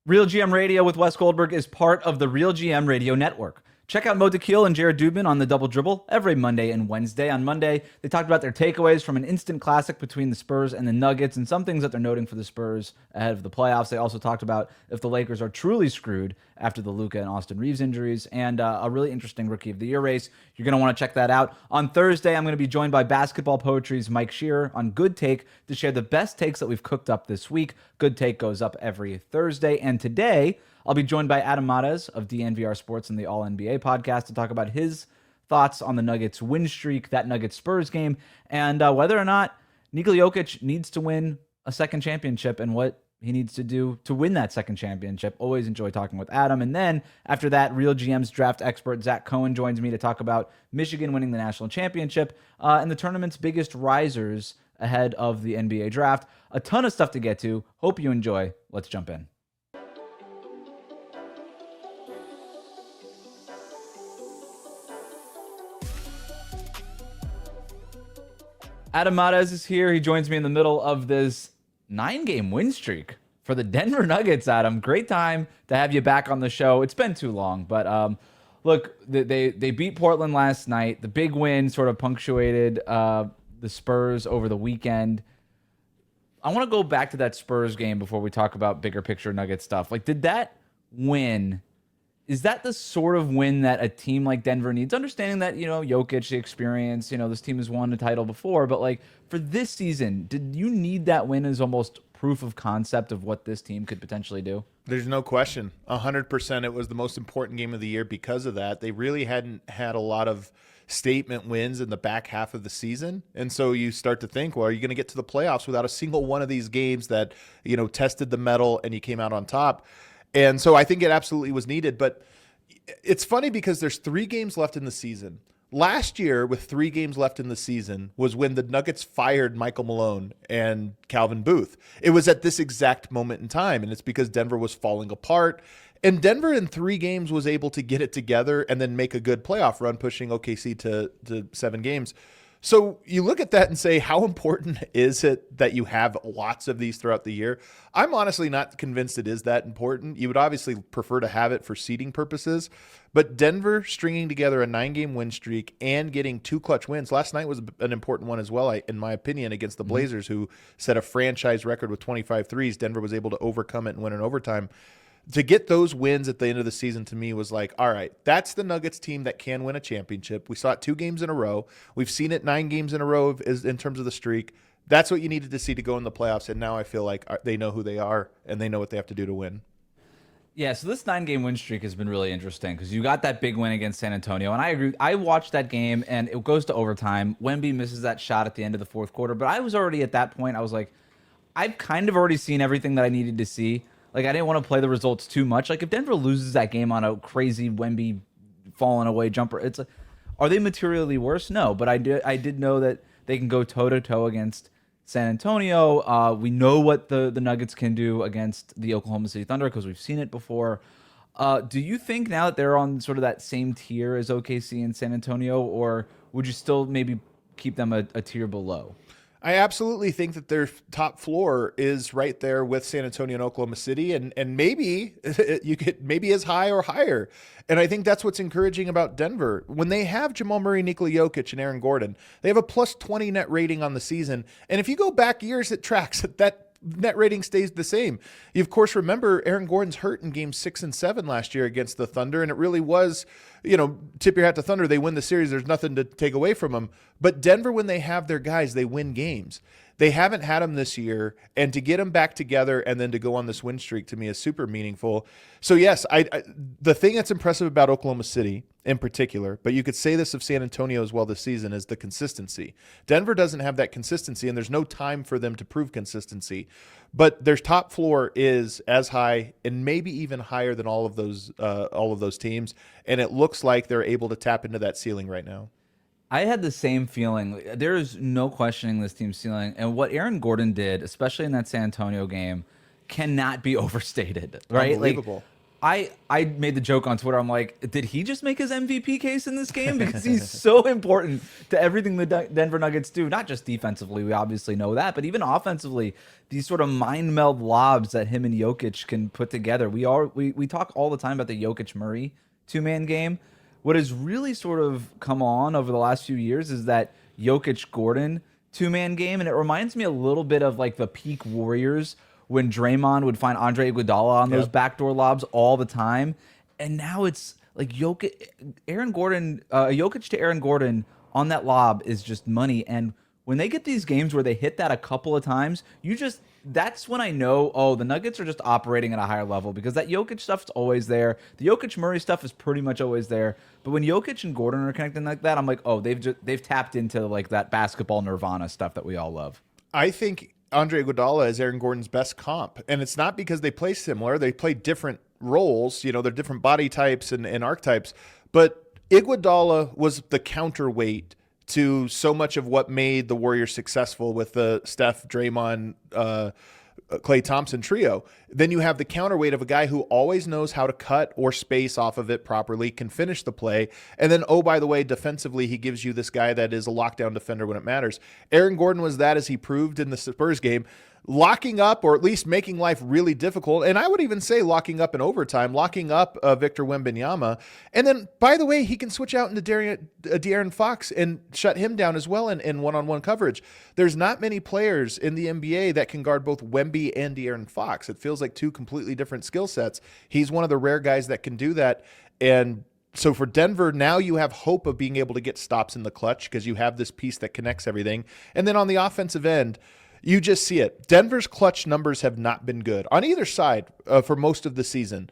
RealGM Radio with Wes Goldberg is part of the RealGM Radio Network. Check out Mo Dakhil and Jared Dubin on the Double Dribble every Monday and Wednesday. On Monday, they talked about their takeaways from an instant classic between the Spurs and the Nuggets and some things that they're noting for the Spurs ahead of the playoffs. They also talked about if the Lakers are truly screwed after the Luka and Austin Reeves injuries and a really interesting Rookie of the Year race. You're going to want to check that out. On Thursday, I'm going to be joined by Basketball Poetry's Mike Shearer on Good Take to share the best takes that we've cooked up this week. Good Take goes up every Thursday. And today, I'll be joined by Adam Mares of DNVR Sports and the All-NBA podcast to talk about his thoughts on the Nuggets win streak, that Nuggets Spurs game, and whether or not Nikola Jokic needs to win a second championship and what he needs to do to win that second championship. Always enjoy talking with Adam. And then after that, RealGM's draft expert Zach Cohen joins me to talk about Michigan winning the national championship and the tournament's biggest risers ahead of the NBA draft. A ton of stuff to get to. Hope you enjoy. Let's jump in. Adam Mares is here. He joins me in the middle of this 9-game win streak for the Denver Nuggets, Adam. Great time to have you back on the show. It's been too long, but look, they beat Portland last night. The big win sort of punctuated the Spurs over the weekend. I want to go back to that Spurs game before we talk about bigger picture Nugget stuff. Like, did that win... Is that the sort of win that a team like Denver needs? Understanding that, Jokic, the experience, this team has won a title before, but like for this season, did you need that win as almost proof of concept of what this team could potentially do? There's no question. 100%. It was the most important game of the year because of that. They really hadn't had a lot of statement wins in the back half of the season. And so you start to think, well, are you going to get to the playoffs without a single one of these games that, tested the metal and you came out on top? And so I think it absolutely was needed. But it's funny because there's 3 games left in the season. Last year, with 3 games left in the season, was when the Nuggets fired Michael Malone and Calvin Booth. It was at this exact moment in time, and it's because Denver was falling apart. And Denver in 3 games was able to get it together and then make a good playoff run, pushing OKC to 7 games. So you look at that and say, how important is it that you have lots of these throughout the year? I'm honestly not convinced it is that important. You would obviously prefer to have it for seeding purposes, but Denver stringing together a 9-game win streak and getting 2 clutch wins. Last night was an important one as well, in my opinion, against the Blazers, who set a franchise record with 25 threes. Denver was able to overcome it and win in overtime. To get those wins at the end of the season to me was like, all right, that's the Nuggets team that can win a championship. We saw it 2 games in a row. We've seen it 9 games in a row in terms of the streak. That's what you needed to see to go in the playoffs, and now I feel like they know who they are and they know what they have to do to win. Yeah, so this 9-game win streak has been really interesting because you got that big win against San Antonio, and I agree. I watched that game, and it goes to overtime. Wemby misses that shot at the end of the 4th quarter, but I was already at that point. I was like, I've kind of already seen everything that I needed to see. Like, I didn't want to play the results too much. Like, if Denver loses that game on a crazy Wemby falling away jumper, it's like, are they materially worse? No, but I did know that they can go toe-to-toe against San Antonio. We know what the Nuggets can do against the Oklahoma City Thunder because we've seen it before. Do you think now that they're on sort of that same tier as OKC and San Antonio, or would you still maybe keep them a tier below? I absolutely think that their top floor is right there with San Antonio and Oklahoma City, and maybe you could maybe as high or higher. And I think that's what's encouraging about Denver. When they have Jamal Murray, Nikola Jokic, and Aaron Gordon, they have a plus 20 net rating on the season. And if you go back years, it tracks that net rating stays the same. You, of course, remember Aaron Gordon's hurt in games 6 and 7 last year against the Thunder, and it really was, tip your hat to Thunder. They win the series. There's nothing to take away from them. But Denver, when they have their guys, they win games. They haven't had them this year, and to get them back together and then to go on this win streak to me is super meaningful. So yes, the thing that's impressive about Oklahoma City in particular, but you could say this of San Antonio as well this season, is the consistency. Denver doesn't have that consistency, and there's no time for them to prove consistency. But their top floor is as high and maybe even higher than all of those teams, and it looks like they're able to tap into that ceiling right now. I had the same feeling. There is no questioning this team's ceiling. And what Aaron Gordon did, especially in that San Antonio game, cannot be overstated. Right? Unbelievable. I made the joke on Twitter. I'm like, did he just make his MVP case in this game? Because he's so important to everything the Denver Nuggets do, not just defensively. We obviously know that, but even offensively, these sort of mind meld lobs that him and Jokic can put together. We talk all the time about the Jokic Murray 2-man game. What has really sort of come on over the last few years is that Jokic Gordon 2-man game, and it reminds me a little bit of like the peak Warriors when Draymond would find Andre Iguodala on those backdoor lobs all the time. And now it's like Jokic to Aaron Gordon on that lob is just money. And when they get these games where they hit that a couple of times, that's when I know, oh, the Nuggets are just operating at a higher level, because that Jokic stuff's always there. The Jokic Murray stuff is pretty much always there. But when Jokic and Gordon are connecting like that, I'm like, oh, they've tapped into like that basketball nirvana stuff that we all love. I think Andre Iguodala is Aaron Gordon's best comp, and it's not because they play similar. They play different roles. They're different body types and archetypes. But Iguodala was the counterweight to so much of what made the Warriors successful with the Steph, Draymond, Klay Thompson trio. Then you have the counterweight of a guy who always knows how to cut or space off of it properly, can finish the play. And then, oh, by the way, defensively, he gives you this guy that is a lockdown defender when it matters. Aaron Gordon was that, as he proved in the Spurs game, locking up, or at least making life really difficult. And I would even say locking up in overtime, locking up Victor Wembanyama. And then, by the way, he can switch out into De'Aaron Fox and shut him down as well in one-on-one coverage. There's not many players in the NBA that can guard both Wemby and De'Aaron Fox. It feels like two completely different skill sets. He's one of the rare guys that can do that. And so for Denver, now you have hope of being able to get stops in the clutch because you have this piece that connects everything. And then on the offensive end, you just see it. Denver's clutch numbers have not been good on either side for most of the season.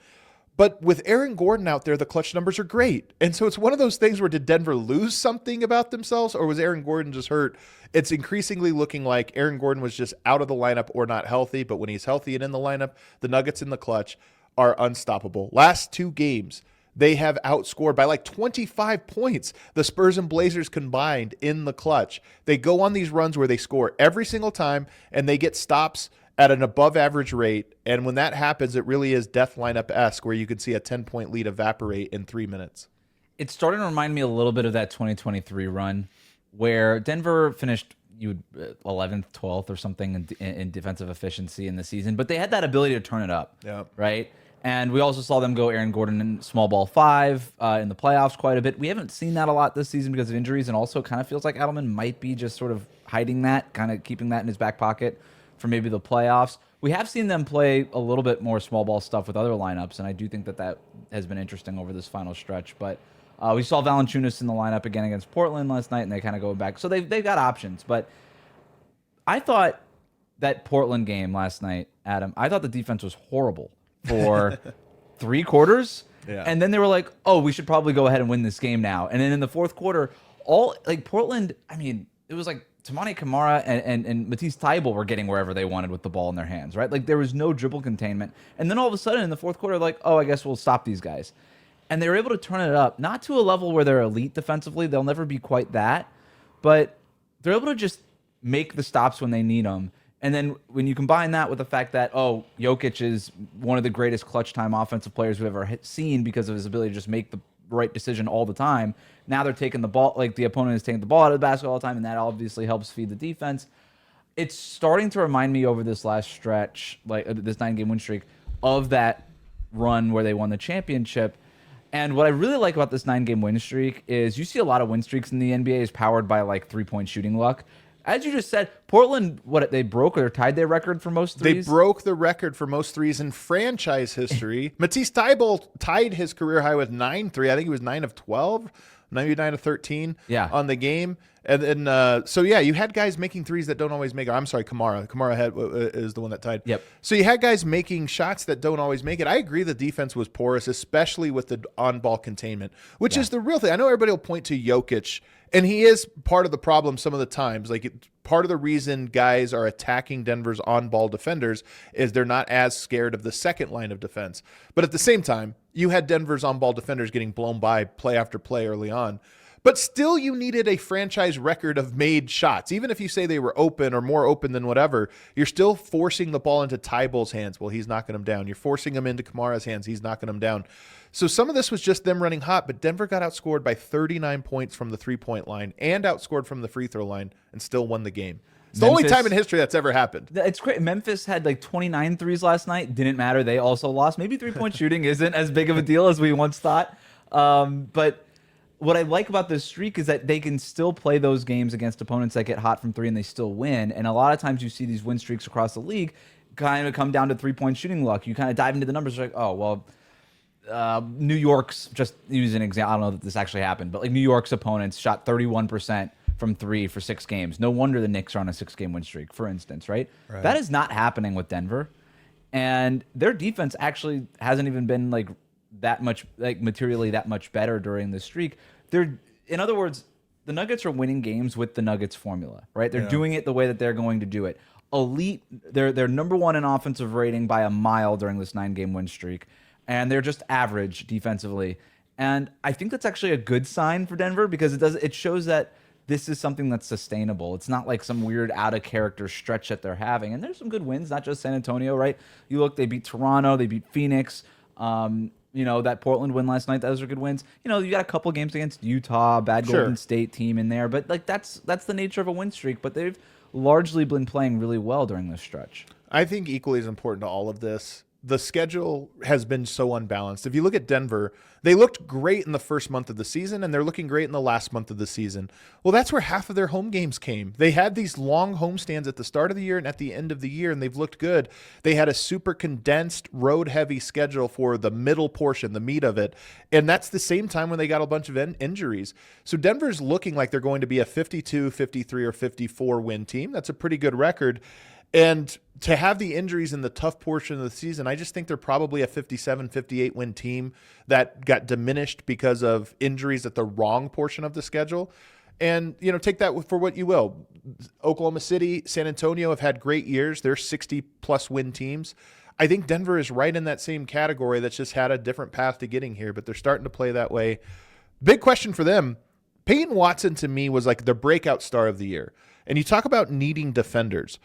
But with Aaron Gordon out there, the clutch numbers are great. And so it's one of those things where, did Denver lose something about themselves, or was Aaron Gordon just hurt? It's increasingly looking like Aaron Gordon was just out of the lineup or not healthy. But when he's healthy and in the lineup, the Nuggets in the clutch are unstoppable. Last two games, they have outscored by like 25 points the Spurs and Blazers combined in the clutch. They go on these runs where they score every single time, and they get stops at an above-average rate. And when that happens, it really is death lineup-esque, where you can see a 10-point lead evaporate in 3 minutes. It's starting to remind me a little bit of that 2023 run where Denver finished 11th, 12th or something in defensive efficiency in the season, but they had that ability to turn it up, right? And we also saw them go Aaron Gordon in small ball 5 in the playoffs quite a bit. We haven't seen that a lot this season because of injuries, and also kind of feels like Adelman might be just sort of hiding that, kind of keeping that in his back pocket for maybe the playoffs. We have seen them play a little bit more small ball stuff with other lineups, and I do think that has been interesting over this final stretch. But we saw Valanciunas in the lineup again against Portland last night, and they kind of go back. So they've got options. But I thought that Portland game last night, Adam, I thought the defense was horrible for 3 quarters. Yeah. And then they were like, oh, we should probably go ahead and win this game now. And then in the fourth quarter, Portland, I mean, it was like Toumani Camara and Matisse Thybulle were getting wherever they wanted with the ball in their hands, right? Like there was no dribble containment. And then all of a sudden in the fourth quarter, like, oh, I guess we'll stop these guys. And they were able to turn it up, not to a level where they're elite defensively. They'll never be quite that. But they're able to just make the stops when they need them. And then when you combine that with the fact that, oh, Jokic is one of the greatest clutch time offensive players we've ever seen because of his ability to just make the right decision all the time. Now they're taking the ball, like the opponent is taking the ball out of the basket all the time, and that obviously helps feed the defense. It's starting to remind me over this last stretch, like this 9-game win streak, of that run where they won the championship. And what I really like about this 9-game win streak is you see a lot of win streaks in the NBA is powered by like 3-point shooting luck. As you just said, Portland, they broke or tied their record for most threes? They broke the record for most threes in franchise history. Matisse Thybulle tied his career high with 9 3. I think he was 9 of 12, maybe 9 of 13 on the game. And then, you had guys making threes that don't always make it. I'm sorry, Camara. Camara is the one that tied. Yep. So you had guys making shots that don't always make it. I agree the defense was porous, especially with the on-ball containment, which is the real thing. I know everybody will point to Jokic, and he is part of the problem some of the times. Part of the reason guys are attacking Denver's on-ball defenders is they're not as scared of the second line of defense. But at the same time, you had Denver's on-ball defenders getting blown by play after play early on. But still, you needed a franchise record of made shots. Even if you say they were open or more open than whatever, you're still forcing the ball into Tybalt's hands. Well, he's knocking them down. You're forcing them into Kamara's hands. He's knocking them down. So some of this was just them running hot, but Denver got outscored by 39 points from the three-point line and outscored from the free throw line and still won the game. It's the only time in history that's ever happened. It's great. Memphis had like 29 threes last night. Didn't matter. They also lost. Maybe three-point shooting isn't as big of a deal as we once thought. But what I like about this streak is that they can still play those games against opponents that get hot from three and they still win. And a lot of times you see these win streaks across the league kind of come down to three-point shooting luck. You kind of dive into the numbers like, oh, well, New York's, just use an example. I don't know that this actually happened, but like New York's opponents shot 31% from three for 6 games. No wonder the Knicks are on a 6-game win streak, for instance, right? That is not happening with Denver. And their defense actually hasn't even been like that much, like materially that much better during this streak. In other words, the Nuggets are winning games with the Nuggets formula, right? They're doing it the way that they're going to do it. Elite, they're number 1 in offensive rating by a mile during this 9-game win streak. And they're just average defensively. And I think that's actually a good sign for Denver because it shows that this is something that's sustainable. It's not like some weird out of character stretch that they're having. And there's some good wins, not just San Antonio, right? You look, they beat Toronto, they beat Phoenix. That Portland win last night, those are good wins. You got a couple games against Utah, bad Golden State team in there, but like that's the nature of a win streak. But they've largely been playing really well during this stretch. I think equally as important to all of this, the schedule has been so unbalanced. If you look at Denver, they looked great in the first month of the season, and they're looking great in the last month of the season. Well, that's where half of their home games came. They had these long homestands at the start of the year and at the end of the year, and they've looked good. They had a super condensed, road-heavy schedule for the middle portion, the meat of it, and that's the same time when they got a bunch of injuries. So Denver's looking like they're going to be a 52, 53, or 54 win team. That's a pretty good record. And to have the injuries in the tough portion of the season, I just think they're probably a 57, 58 win team that got diminished because of injuries at the wrong portion of the schedule. And, take that for what you will. Oklahoma City, San Antonio have had great years. They're 60-plus win teams. I think Denver is right in that same category that's just had a different path to getting here, but they're starting to play that way. Big question for them. Peyton Watson, to me, was like the breakout star of the year. And you talk about needing defenders.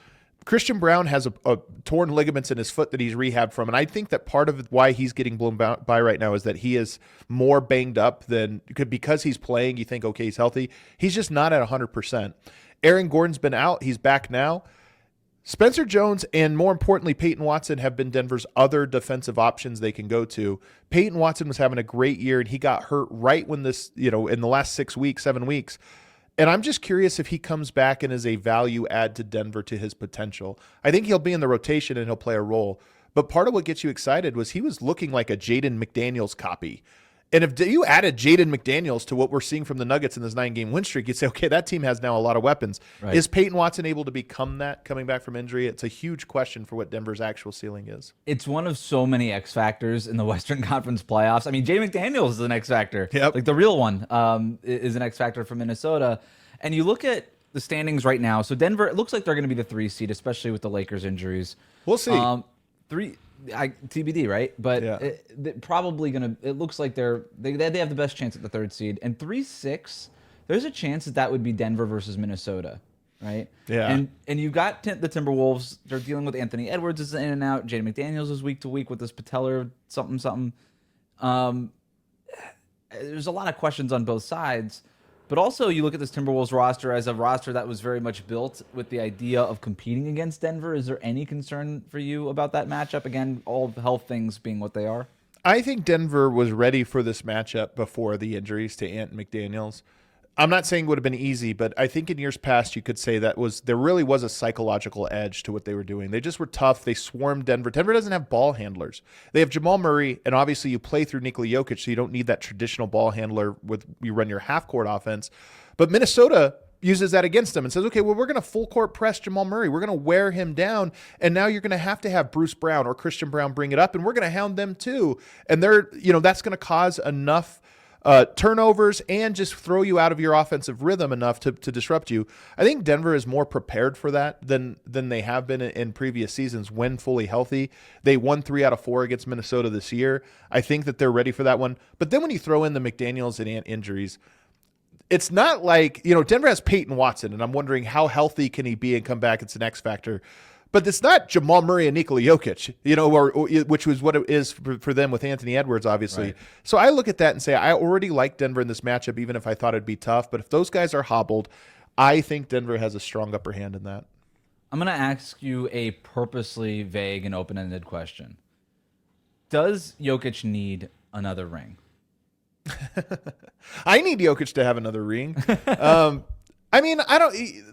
Christian Brown has a torn ligaments in his foot that he's rehabbed from, and I think that part of why he's getting blown by right now is that he is more banged up than because he's playing. You think, okay, he's healthy. He's just not at 100%. Aaron Gordon's been out. He's back now. Spencer Jones and, more importantly, Peyton Watson have been Denver's other defensive options they can go to. Peyton Watson was having a great year, and he got hurt right when this, in the last 7 weeks. And I'm just curious if he comes back and is a value add to Denver to his potential. I think he'll be in the rotation and he'll play a role. But part of what gets you excited was he was looking like a Jaden McDaniels copy. And if you added Jaden McDaniels to what we're seeing from the Nuggets in this 9-game win streak, you'd say, okay, that team has now a lot of weapons. Right. Is Peyton Watson able to become that coming back from injury? It's a huge question for what Denver's actual ceiling is. It's one of so many X factors in the Western Conference playoffs. I mean, Jaden McDaniels is an X factor. Yep. Like the real one is an X factor from Minnesota. And you look at the standings right now. So Denver, it looks like they're going to be the 3 seed, especially with the Lakers injuries. We'll see. TBD, right? But yeah. It looks like they have the best chance at the 3rd seed. And 3-6, there's a chance that would be Denver versus Minnesota, right? Yeah. And you've got the Timberwolves. They're dealing with Anthony Edwards is in and out. Jaden McDaniels is week to week with this patellar something. There's a lot of questions on both sides. But also, you look at this Timberwolves roster as a roster that was very much built with the idea of competing against Denver. Is there any concern for you about that matchup? Again, all the health things being what they are. I think Denver was ready for this matchup before the injuries to Ant McDaniels. I'm not saying it would have been easy, but I think in years past you could say there really was a psychological edge to what they were doing. They just were tough. They swarmed Denver. Denver doesn't have ball handlers. They have Jamal Murray, and obviously you play through Nikola Jokic, so you don't need that traditional ball handler you run your half-court offense. But Minnesota uses that against them and says, okay, well, we're going to full-court press Jamal Murray. We're going to wear him down, and now you're going to have Bruce Brown or Christian Brown bring it up, and we're going to hound them too. And that's going to cause enough turnovers and just throw you out of your offensive rhythm enough to disrupt you. I think Denver is more prepared for that than they have been in previous seasons when fully healthy. They won 3 out of 4 against Minnesota this year. I think that they're ready for that one. But then when you throw in the McDaniels and Ant injuries, it's not like, Denver has Peyton Watson, and I'm wondering how healthy can he be and come back. It's an X factor. But it's not Jamal Murray and Nikola Jokic, which was what it is for them with Anthony Edwards, obviously. Right. So I look at that and say, I already like Denver in this matchup, even if I thought it'd be tough. But if those guys are hobbled, I think Denver has a strong upper hand in that. I'm going to ask you a purposely vague and open-ended question. Does Jokic need another ring? I need Jokic to have another ring.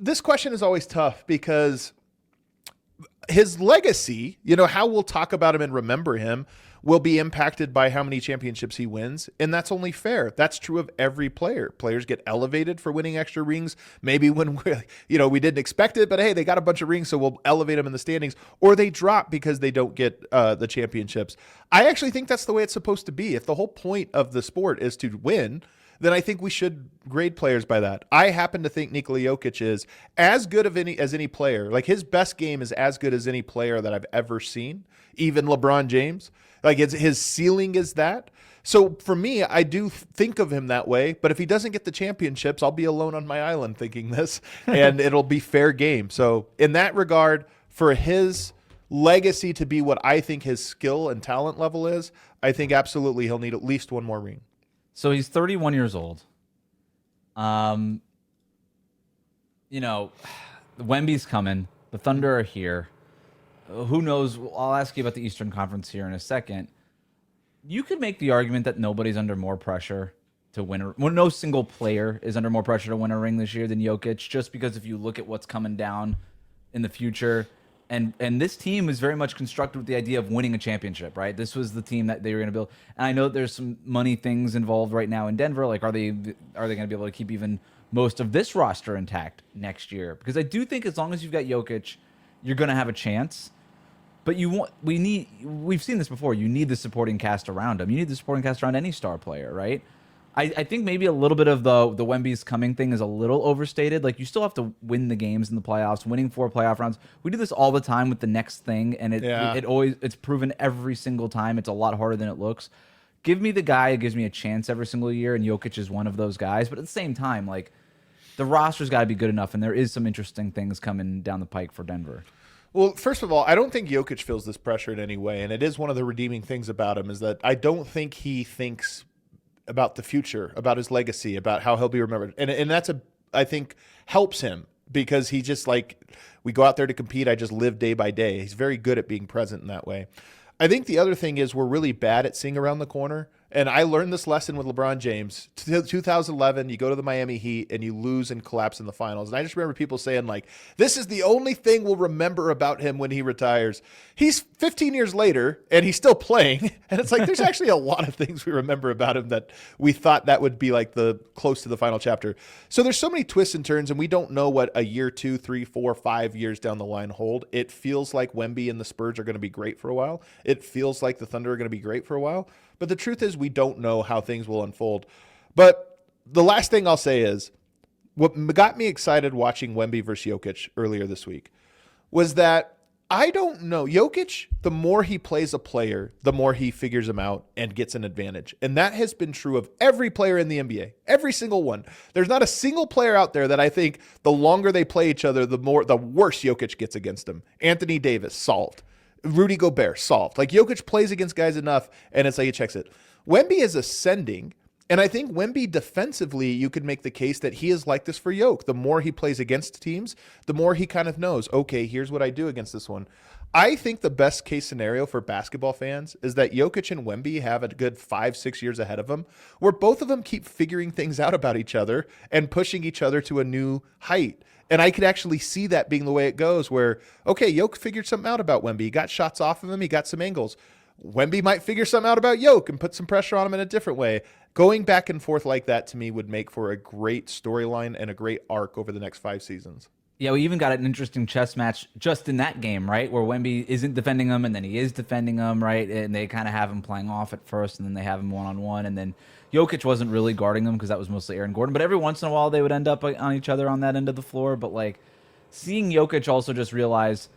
This question is always tough because his legacy, how we'll talk about him and remember him, will be impacted by how many championships he wins, and that's only fair. That's true of every player. Players get elevated for winning extra rings, maybe when we didn't expect it, but hey, they got a bunch of rings, so we'll elevate them in the standings, or they drop because they don't get the championships. I actually think that's the way it's supposed to be. If the whole point of the sport is to win, then I think we should grade players by that. I happen to think Nikola Jokic is as good as any player. Like, his best game is as good as any player that I've ever seen, even LeBron James. Like, his ceiling is that. So for me, I do think of him that way. But if he doesn't get the championships, I'll be alone on my island thinking this, and it'll be fair game. So in that regard, for his legacy to be what I think his skill and talent level is, I think absolutely he'll need at least one more ring. So he's 31 years old. Wemby's coming. The Thunder are here. Who knows? I'll ask you about the Eastern Conference here in a second. You could make the argument that nobody's under more pressure to win. No single player is under more pressure to win a ring this year than Jokic, just because if you look at what's coming down in the future, and this team is very much constructed with the idea of winning a championship, right? This was the team that they were going to build. And I know that there's some money things involved right now in Denver. Like, are they going to be able to keep even most of this roster intact next year? Because I do think as long as you've got Jokic, you're going to have a chance. But we've seen this before. You need the supporting cast around him. You need the supporting cast around any star player, right? I think maybe a little bit of the Wemby's coming thing is a little overstated. Like, you still have to win the games in the playoffs, winning 4 playoff rounds. We do this all the time with the next thing, and it's proven every single time it's a lot harder than it looks. Give me the guy who gives me a chance every single year, and Jokic is one of those guys. But at the same time, like, the roster's got to be good enough, and there is some interesting things coming down the pike for Denver. Well, first of all, I don't think Jokic feels this pressure in any way, and it is one of the redeeming things about him is that I don't think he thinks about the future, about his legacy, about how he'll be remembered. And that's I think helps him because he just, like, we go out there to compete. I just live day by day. He's very good at being present in that way. I think the other thing is we're really bad at seeing around the corner. And I learned this lesson with LeBron James. 2011, you go to the Miami Heat and you lose and collapse in the finals. And I just remember people saying, like, this is the only thing we'll remember about him when he retires. He's 15 years later and he's still playing. And it's like, there's actually a lot of things we remember about him that we thought that would be like the close to the final chapter. So there's so many twists and turns, and we don't know what a year, 2, 3, 4, 5 years down the line hold. It feels like Wemby and the Spurs are going to be great for a while. It feels like the Thunder are going to be great for a while. But the truth is we don't know how things will unfold. But the last thing I'll say is what got me excited watching Wemby versus Jokic earlier this week was that I don't know. Jokic, the more he plays a player, the more he figures him out and gets an advantage. And that has been true of every player in the NBA, every single one. There's not a single player out there that I think the longer they play each other, the worse Jokic gets against them. Anthony Davis, solved. Rudy Gobert, solved. Like, Jokic plays against guys enough, and it's like he checks it. Wemby is ascending, and I think Wemby defensively, you could make the case that he is like this for Jokic. The more he plays against teams, the more he kind of knows, okay, here's what I do against this one. I think the best case scenario for basketball fans is that Jokic and Wemby have a good 5-6 years ahead of them, where both of them keep figuring things out about each other and pushing each other to a new height. And I could actually see that being the way it goes where, okay, Jokic figured something out about Wemby. He got shots off of him. He got some angles. Wemby might figure something out about Jokic and put some pressure on him in a different way. Going back and forth like that to me would make for a great storyline and a great arc over the next 5 seasons. Yeah, we even got an interesting chess match just in that game, right? Where Wemby isn't defending him and then he is defending him, right? And they kind of have him playing off at first and then they have him one-on-one. And then Jokic wasn't really guarding them because that was mostly Aaron Gordon. But every once in a while they would end up on each other on that end of the floor. But, like, seeing Jokic also just realize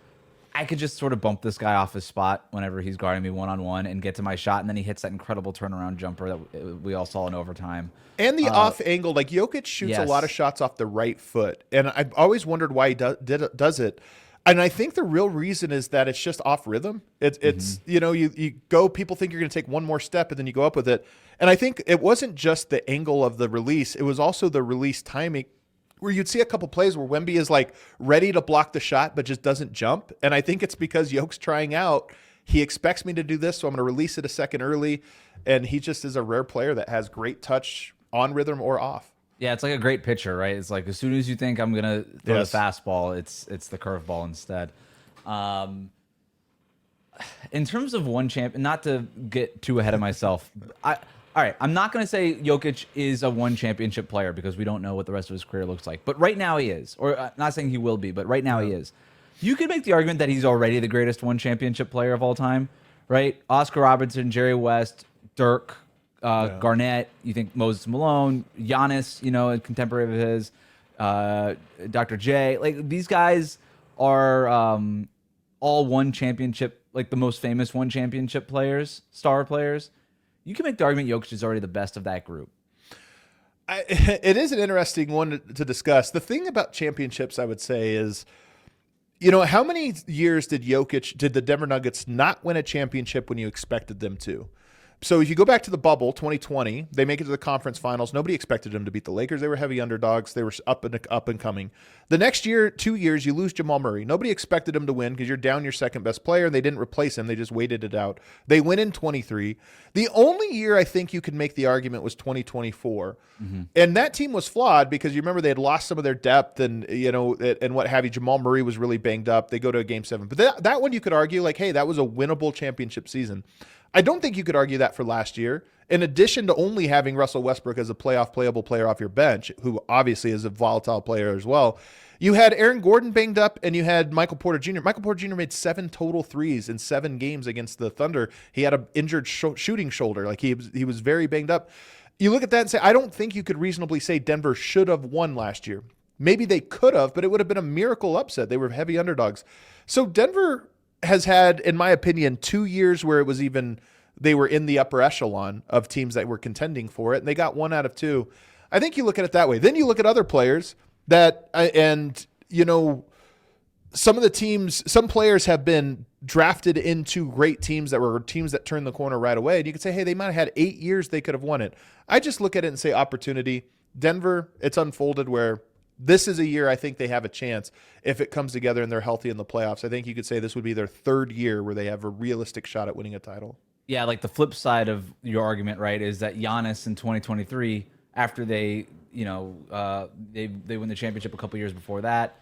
I could just sort of bump this guy off his spot whenever he's guarding me one-on-one and get to my shot, and then he hits that incredible turnaround jumper that we all saw in overtime. And the off angle, like Jokic shoots a lot of shots off the right foot, and I've always wondered why he does it. And I think the real reason is that it's just off rhythm. It's you go, people think you're going to take one more step, and then you go up with it. And I think it wasn't just the angle of the release; it was also the release timing, where you'd see a couple plays where Wemby is like ready to block the shot, but just doesn't jump. And I think it's because Yoke's trying out. He expects me to do this, so I'm going to release it a second early. And he just is a rare player that has great touch on rhythm or off. Yeah, it's like a great pitcher, right? It's like as soon as you think I'm gonna throw the fastball, it's the curveball instead. In terms of one champion, not to get too ahead of myself, all right, I'm not gonna say Jokic is a one championship player because we don't know what the rest of his career looks like. But right now he is, or not saying he will be, but right now he is. You could make the argument that he's already the greatest one championship player of all time, right? Oscar Robertson, Jerry West, Dirk. Garnett, you think Moses Malone, Giannis, a contemporary of his, Dr. J. Like, these guys are all one championship, like the most famous one championship players, star players. You can make the argument Jokic is already the best of that group. It is an interesting one to discuss. The thing about championships, I would say, is, how many years did the Denver Nuggets not win a championship when you expected them to? So if you go back to the bubble, 2020, they make it to the conference finals. Nobody expected them to beat the Lakers. They were heavy underdogs. They were up and coming. The next year, 2 years, you lose Jamal Murray. Nobody expected him to win because you're down your second best player. They didn't replace him. They just waited it out. They win in 23. The only year I think you could make the argument was 2024. Mm-hmm. And that team was flawed because you remember they had lost some of their depth and what have you. Jamal Murray was really banged up. They go to a game 7. But that one you could argue like, hey, that was a winnable championship season. I don't think you could argue that for last year. In addition to only having Russell Westbrook as a playable player off your bench, who obviously is a volatile player as well, you had Aaron Gordon banged up and you had Michael Porter Jr. Michael Porter Jr. made 7 total threes in 7 games against the Thunder. He had an injured shooting shoulder. Like he was very banged up. You look at that and say, I don't think you could reasonably say Denver should have won last year. Maybe they could have, but it would have been a miracle upset. They were heavy underdogs. So Denver has had, in my opinion, 2 years where they were in the upper echelon of teams that were contending for it, and they got 1 out of 2. I think you look at it that way. Then you look at other players that, some of the teams, some players have been drafted into great teams that were teams that turned the corner right away. And you could say, hey, they might have had 8 years they could have won it. I just look at it and say opportunity. Denver, it's unfolded where this is a year I think they have a chance if it comes together and they're healthy in the playoffs. I think you could say this would be their 3rd year where they have a realistic shot at winning a title. Yeah, like the flip side of your argument, right, is that Giannis in 2023, after they win the championship a couple years before that,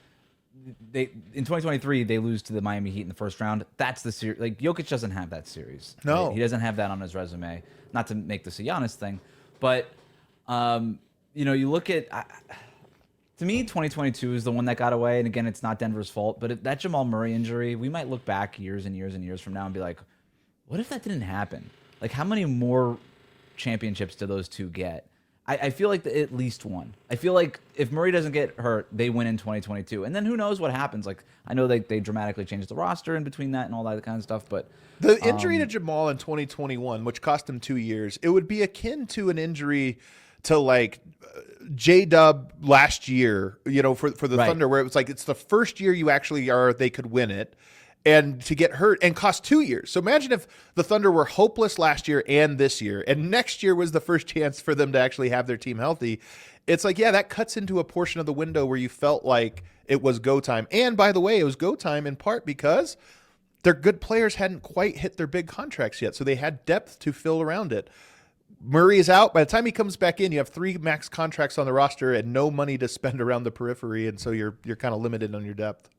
in 2023 they lose to the Miami Heat in the first round. That's the series. Like Jokic doesn't have that series. No, right? He doesn't have that on his resume. Not to make this a Giannis thing, but you look at. To me, 2022 is the one that got away, and again, it's not Denver's fault. But if that Jamal Murray injury, we might look back years and years and years from now and be like, what if that didn't happen? Like, how many more championships do those two get? I feel like at least one. I feel like if Murray doesn't get hurt, they win in 2022. And then who knows what happens? Like, I know they dramatically changed the roster in between that and all that kind of stuff. But the injury to Jamal in 2021, which cost him 2 years, it would be akin to an injury to like J-Dub last year, for the Thunder, where it was like it's the first year you actually they could win it. And to get hurt and cost 2 years. So imagine if the Thunder were hopeless last year and this year, and next year was the first chance for them to actually have their team healthy. It's like, yeah, that cuts into a portion of the window where you felt like it was go time. And by the way, it was go time in part because their good players hadn't quite hit their big contracts yet. So they had depth to fill around it. Murray is out. By the time he comes back in, you have 3 max contracts on the roster and no money to spend around the periphery. And so you're kind of limited on your depth.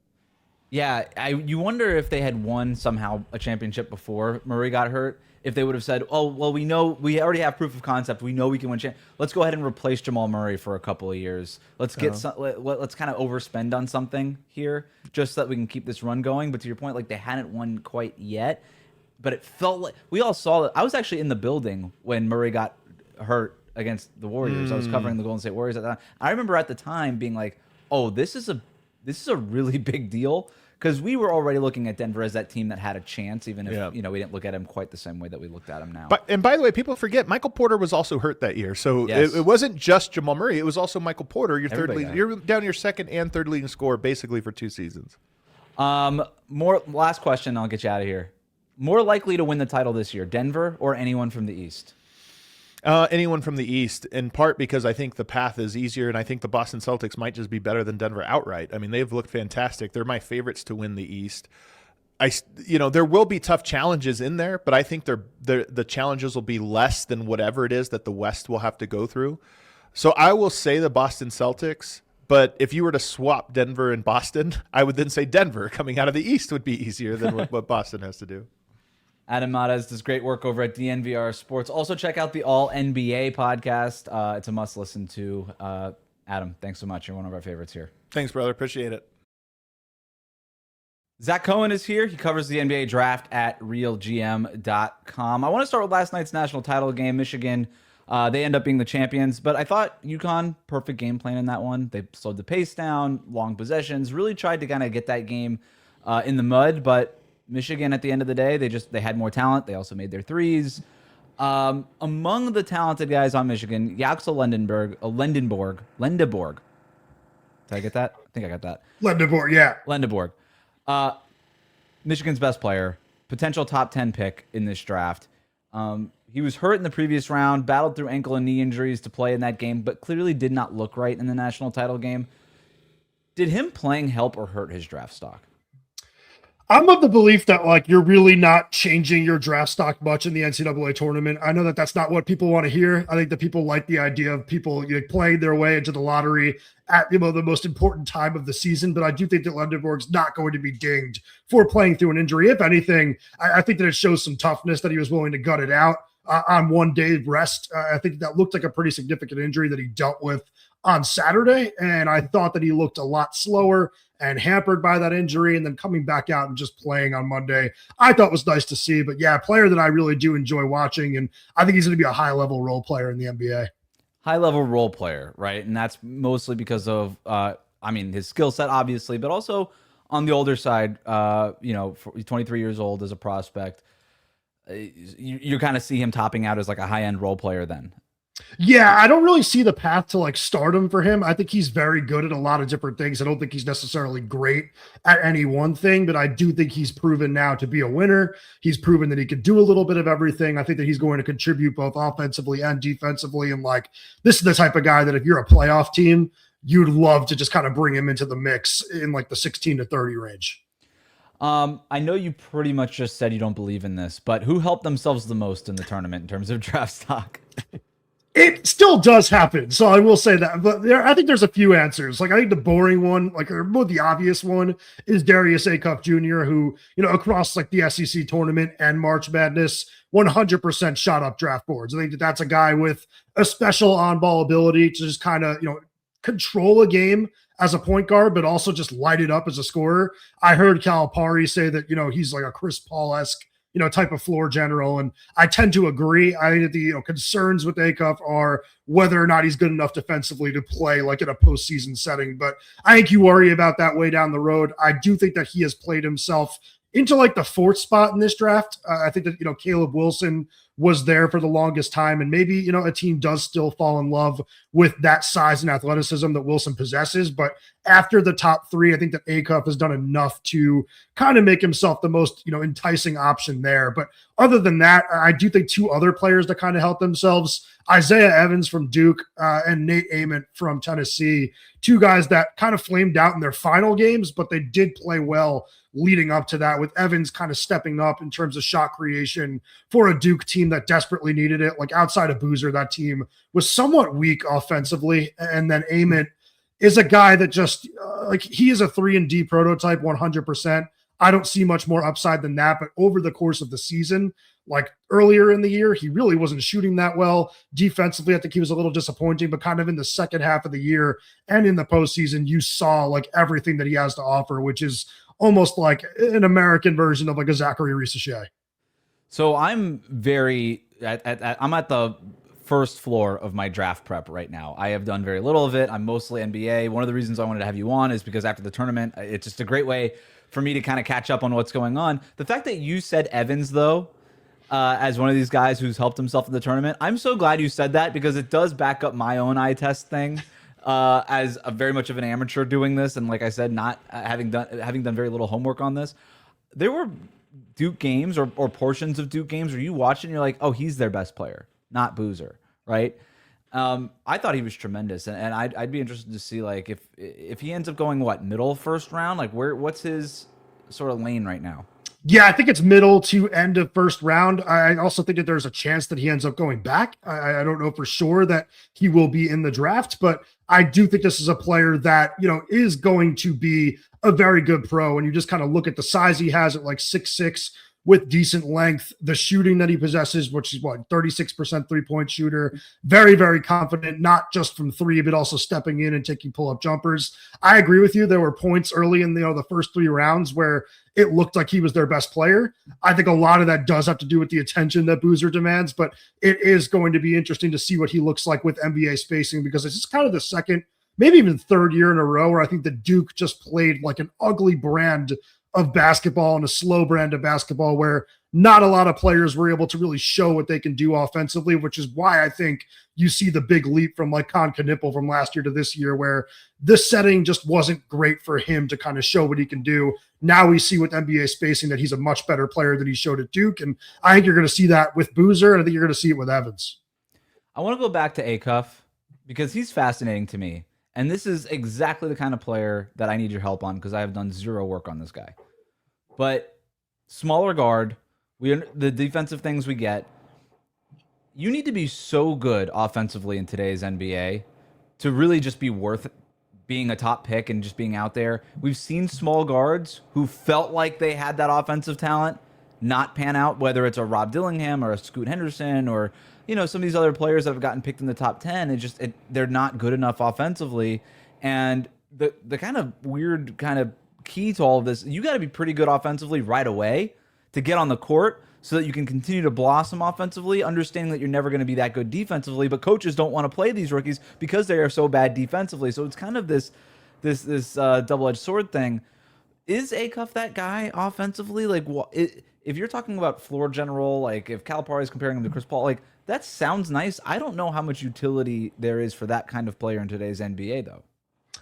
Yeah, you wonder if they had won somehow a championship before Murray got hurt, if they would have said, oh, well, we already have proof of concept. We know we can win. Let's go ahead and replace Jamal Murray for a couple of years. Let's get let's kind of overspend on something here just so that we can keep this run going. But to your point, like they hadn't won quite yet, but it felt like we all saw it. I was actually in the building when Murray got hurt against the Warriors. I was covering the Golden State Warriors at that time. I remember at the time being like, oh, this is a really big deal. because we were already looking at Denver as that team that had a chance, even if Yeah. we didn't look at him quite the same way that we looked at him now. And by the way, people forget Michael Porter was also hurt that year, so Yes. it wasn't just Jamal Murray. It was also Michael Porter, your third Everybody leading. got You're down your second and third leading scorer basically for 2 seasons. More last question, I'll get you out of here. More likely to win the title this year, Denver or anyone from the East? Anyone from the East, in part because I think the path is easier, and I think the Boston Celtics might just be better than Denver outright. I mean, they've looked fantastic. They're my favorites to win the East. There will be tough challenges in there, but I think the challenges will be less than whatever it is that the West will have to go through. So I will say the Boston Celtics, but if you were to swap Denver and Boston, I would then say Denver coming out of the East would be easier than what Boston has to do. Adam Mares does great work over at DNVR Sports. Also, check out the All NBA podcast. It's a must listen to. Adam, thanks so much. You're one of our favorites here. Thanks, brother. Appreciate it. Zach Cohen is here. He covers the NBA draft at RealGM.com. I want to start with last night's national title game. Michigan, they end up being the champions, but I thought UConn, perfect game plan in that one. They slowed the pace down, long possessions, really tried to kind of get that game in the mud, but Michigan, at the end of the day, they had more talent. They also made their threes. Among the talented guys on Michigan, Yaxel Lendeborg. Did I get that? I think I got that. Lendeborg, yeah. Lendeborg. Michigan's best player, potential top 10 pick in this draft. He was hurt in the previous round, battled through ankle and knee injuries to play in that game, but clearly did not look right in the national title game. Did him playing help or hurt his draft stock? I'm of the belief that you're really not changing your draft stock much in the NCAA tournament. I know that that's not what people want to hear. I think that people like the idea of people playing their way into the lottery at the most important time of the season. But I do think that Lendeborg's not going to be dinged for playing through an injury. If anything, I think that it shows some toughness that he was willing to gut it out on 1 day rest. I think that looked like a pretty significant injury that he dealt with on Saturday, and I thought that he looked a lot slower and hampered by that injury, and then coming back out and just playing on Monday, I thought was nice to see. But yeah, a player that I really do enjoy watching, and I think he's going to be a high-level role player in the NBA. High-level role player, right? And that's mostly because of, his skill set, obviously, but also on the older side, he's 23 years old as a prospect. You kind of see him topping out as like a high-end role player then. Yeah, I don't really see the path to stardom for him. I think he's very good at a lot of different things. I don't think he's necessarily great at any one thing, but I do think he's proven now to be a winner. He's proven that he can do a little bit of everything. I think that he's going to contribute both offensively and defensively. And this is the type of guy that if you're a playoff team, you'd love to just kind of bring him into the mix in the 16 to 30 range. I know you pretty much just said you don't believe in this, but who helped themselves the most in the tournament in terms of draft stock? It still does happen, so I will say that. But I think there's a few answers. I think the boring one, or more the obvious one, is Darius Acuff Jr., who, across the SEC tournament and March Madness, 100% shot up draft boards. I think that that's a guy with a special on-ball ability to just kind of, control a game as a point guard, but also just light it up as a scorer. I heard Calipari say that, he's like a Chris Paul-esque type of floor general. And I tend to agree. I think that the concerns with Acuff are whether or not he's good enough defensively to play in a postseason setting. But I think you worry about that way down the road. I do think that he has played himself into the fourth spot in this draft. I think that, Caleb Wilson was there for the longest time. And maybe, a team does still fall in love with that size and athleticism that Wilson possesses. But after the top three, I think that Acuff has done enough to kind of make himself the most, enticing option there. But other than that, I do think two other players that kind of help themselves, Isaiah Evans from Duke and Nate Ament from Tennessee, two guys that kind of flamed out in their final games, but they did play well leading up to that, with Evans kind of stepping up in terms of shot creation for a Duke team that desperately needed it. Outside of Boozer, that team was somewhat weak offensively. And then Ament is a guy that just he is a 3-and-D prototype 100%. I don't see much more upside than that, but over the course of the season, earlier in the year, he really wasn't shooting that well. Defensively, I think he was a little disappointing, but kind of in the second half of the year and in the postseason, you saw everything that he has to offer, which is almost like an American version of a Zachary Risacher. So I'm I'm at the first floor of my draft prep right now. I have done very little of it. I'm mostly NBA. One of the reasons I wanted to have you on is because after the tournament, it's just a great way for me to kind of catch up on what's going on. The fact that you said Evans, though, as one of these guys who's helped himself in the tournament, I'm so glad you said that because it does back up my own eye test thing. As a very much of an amateur doing this, and like I said, not having done very little homework on this, there were Duke games or portions of Duke games where you watch it and you're like, oh, he's their best player, not Boozer, right? I thought he was tremendous, and I'd be interested to see like if he ends up going middle first round, like what's his sort of lane right now? Yeah, I think it's middle to end of first round. I also think that there's a chance that he ends up going back. I don't know for sure that he will be in the draft, but I do think this is a player that, is going to be a very good pro. And you just kind of look at the size he has at like 6'6", with decent length, the shooting that he possesses, which is 36% 3-point shooter, very, very confident, not just from three, but also stepping in and taking pull-up jumpers. I agree with you. There were points early in the first 3 rounds where it looked like he was their best player. I think a lot of that does have to do with the attention that Boozer demands, but it is going to be interesting to see what he looks like with NBA spacing, because it's just kind of the second, maybe even third year in a row where I think the Duke just played like an ugly brand of basketball and a slow brand of basketball where not a lot of players were able to really show what they can do offensively, which is why I think you see the big leap from like Con Knipple from last year to this year, where this setting just wasn't great for him to kind of show what he can do. Now we see with NBA spacing that he's a much better player than he showed at Duke. And I think you're going to see that with Boozer, and I think you're going to see it with Evans. I want to go back to Acuff because he's fascinating to me. And this is exactly the kind of player that I need your help on because I have done zero work on this guy. But smaller guard, the defensive things we get, you need to be so good offensively in today's NBA to really just be worth being a top pick and just being out there. We've seen small guards who felt like they had that offensive talent not pan out, whether it's a Rob Dillingham or a Scoot Henderson or some of these other players that have gotten picked in the top 10. They're not good enough offensively. And the kind of weird kind of key to all of this, you got to be pretty good offensively right away to get on the court so that you can continue to blossom offensively, understanding that you're never going to be that good defensively. But coaches don't want to play these rookies because they are so bad defensively. So it's kind of this double-edged sword thing. Is Acuff that guy offensively? Like, if you're talking about floor general, like if Calipari is comparing him to Chris Paul, like that sounds nice. I don't know how much utility there is for that kind of player in today's NBA, though.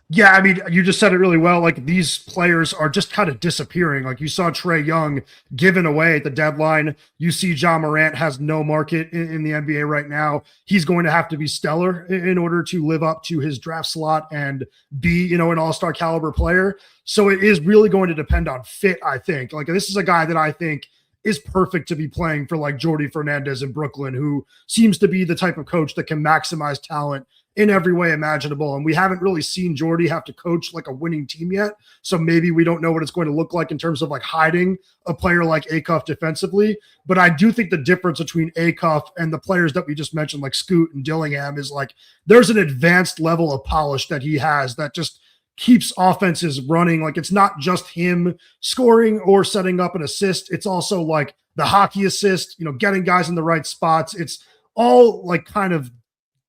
Yeah, I mean, you just said it really well. Like, these players are just kind of disappearing. Like, you saw Trae Young given away at the deadline. You see John Morant has no market in the NBA right now. He's going to have to be stellar in order to live up to his draft slot and be, an all-star caliber player. So it is really going to depend on fit, I think. Like, this is a guy that I think is perfect to be playing for like Jordi Fernandez in Brooklyn, who seems to be the type of coach that can maximize talent in every way imaginable. And we haven't really seen Jordi have to coach like a winning team yet. So maybe we don't know what it's going to look like in terms of like hiding a player like Acuff defensively. But I do think the difference between Acuff and the players that we just mentioned, like Scoot and Dillingham, is like there's an advanced level of polish that he has that just keeps offenses running. Like, it's not just him scoring or setting up an assist. It's also like the hockey assist, getting guys in the right spots. It's all like kind of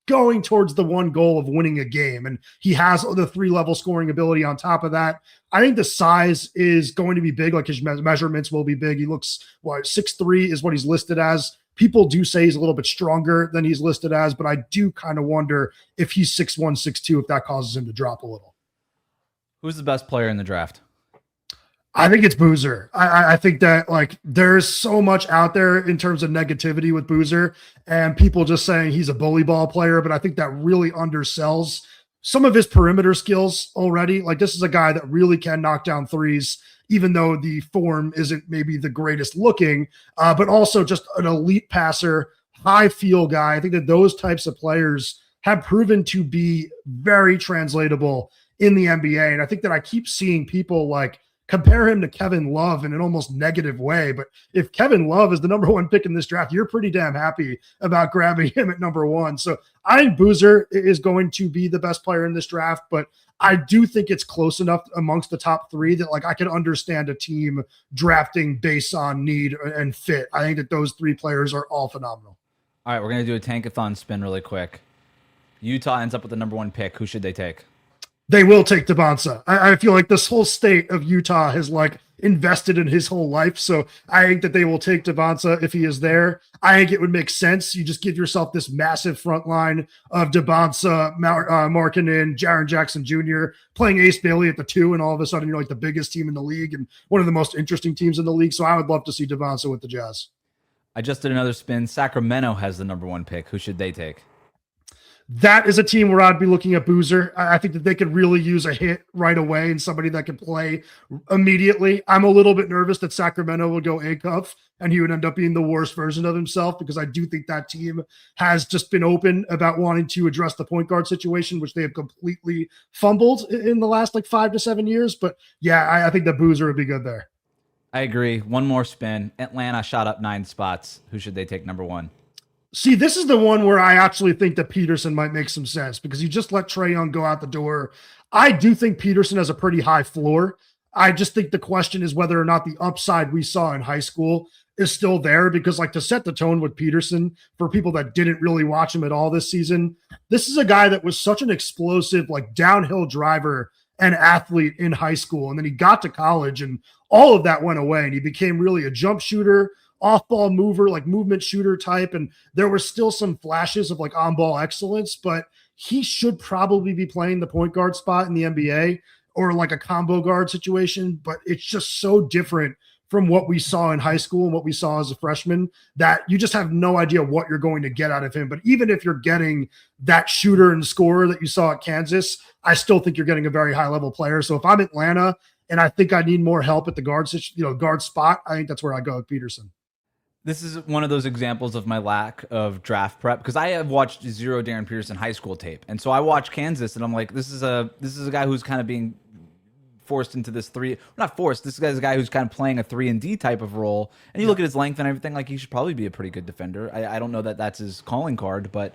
going towards the one goal of winning a game. And he has the 3-level scoring ability on top of that. I think the size is going to be big. Like, his measurements will be big. He looks 6'3" is what he's listed as. People do say he's a little bit stronger than he's listed as, but I do kind of wonder if he's 6'1", 6'2", if that causes him to drop a little. Who's the best player in the draft? I think it's Boozer. I think that like there's so much out there in terms of negativity with Boozer and people just saying he's a bully ball player, but I think that really undersells some of his perimeter skills already. Like, this is a guy that really can knock down threes, even though the form isn't maybe the greatest looking, but also just an elite passer, high feel guy. I think that those types of players have proven to be very translatable in the NBA. And I think that I keep seeing people like compare him to Kevin Love in an almost negative way. But if Kevin Love is the number 1 pick in this draft, you're pretty damn happy about grabbing him at number 1. So I think Boozer is going to be the best player in this draft, but I do think it's close enough amongst the top 3 that like I can understand a team drafting based on need and fit. I think that those 3 players are all phenomenal. All right, we're going to do a tankathon spin really quick. Utah ends up with the number 1 pick. Who should they take? They will take Tabonsa. I feel like this whole state of Utah has like invested in his whole life. So I think that they will take Devonta if he is there. I think it would make sense. You just give yourself this massive front line of Devonta, Markkanen, Jaren Jackson Jr., playing Ace Bailey at the 2, and all of a sudden you're like the biggest team in the league and one of the most interesting teams in the league. So I would love to see Devonta with the Jazz. I just did another spin. Sacramento has the number 1 pick. Who should they take? That is a team where I'd be looking at Boozer. I think that they could really use a hit right away and somebody that can play immediately. I'm a little bit nervous that Sacramento will go A-Cuff and he would end up being the worst version of himself, because I do think that team has just been open about wanting to address the point guard situation, which they have completely fumbled in the last 5 to 7 years. But yeah, I think that Boozer would be good there. I agree. One more spin. Atlanta shot up 9 spots. Who should they take number 1? See, this is the one where I actually think that Peterson might make some sense, because you just let Trae Young go out the door. I do think Peterson has a pretty high floor. I just think the question is whether or not the upside we saw in high school is still there, because to set the tone with Peterson, for people that didn't really watch him at all this season, this is a guy that was such an explosive, downhill driver and athlete in high school. And then he got to college and all of that went away and he became really a jump shooter, off-ball mover, movement shooter type. And there were still some flashes of on-ball excellence, but he should probably be playing the point guard spot in the NBA or a combo guard situation. But it's just so different from what we saw in high school and what we saw as a freshman that you just have no idea what you're going to get out of him. But even if you're getting that shooter and scorer that you saw at Kansas, I still think you're getting a very high-level player. So if I'm Atlanta and I think I need more help at the guard spot, I think that's where I go with Peterson. This is one of those examples of my lack of draft prep, because I have watched zero Darren Peterson high school tape. And so I watched Kansas and I'm like, this is a guy who's kind of being forced into this not forced. This guy's a guy who's kind of playing a 3-and-D type of role. And you look at his length and everything, he should probably be a pretty good defender. I don't know that that's his calling card, but